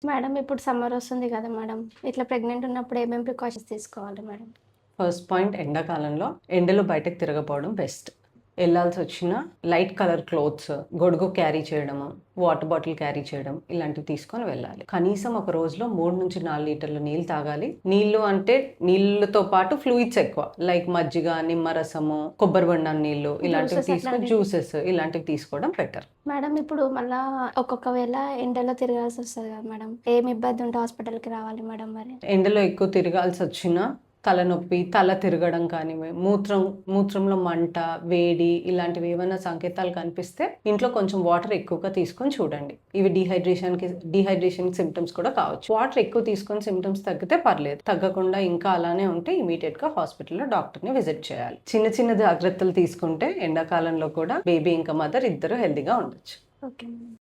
Madam ఇప్పుడు summer వస్తుంది కదా మేడం. ఇట్లా ప్రెగ్నెంట్ ఉన్నప్పుడు ఏమేం ప్రికాషన్స్ తీసుకోవాలి మేడం? ఫస్ట్ పాయింట్ ఎండాకాలంలో ఎండలో బయటకు తిరగపోవడం బెస్ట్. వెళ్ళాల్సి వచ్చిన లైట్ కలర్ క్లోత్స్, గొడుగు క్యారీ చేయడము, వాటర్ బాటిల్ క్యారీ చేయడం ఇలాంటివి తీసుకొని వెళ్ళాలి. కనీసం ఒక రోజులో 3-4 లీటర్ల నీళ్ళు తాగాలి. నీళ్ళు అంటే నీళ్ళతో పాటు ఫ్లూయిడ్స్ ఎక్కువ, లైక్ మజ్జిగ, నిమ్మరసము, కొబ్బరి బొండం నీళ్ళు ఇలాంటివి తీసుకొని జ్యూసెస్ ఇలాంటివి తీసుకోవడం బెటర్. మేడం ఇప్పుడు మళ్ళా ఒక్కొక్కవేళ ఎండలో తిరగాల్సి వస్తుంది కదా మేడం. ఏం ఇబ్బంది ఉంటే హాస్పిటల్కి రావాలి మేడం మరి? ఎండలో ఎక్కువ తిరగాల్సి వచ్చినా తలనొప్పి, తల తిరగడం కానివ్వండి, మూత్రంలో మంట, వేడి ఇలాంటివి ఏమైనా సంకేతాలు కనిపిస్తే ఇంట్లో కొంచెం వాటర్ ఎక్కువగా తీసుకొని చూడండి. ఇవి డీహైడ్రేషన్ సిమ్టమ్స్ కూడా కావచ్చు. వాటర్ ఎక్కువ తీసుకొని సిమ్టమ్స్ తగ్గితే పర్లేదు. తగ్గకుండా ఇంకా అలానే ఉంటే ఇమీడియట్గా హాస్పిటల్లో డాక్టర్ని విజిట్ చేయాలి. చిన్న చిన్న జాగ్రత్తలు తీసుకుంటే ఎండాకాలంలో కూడా బేబీ ఇంకా మదర్ ఇద్దరు హెల్దీగా ఉండొచ్చు. Okay madam.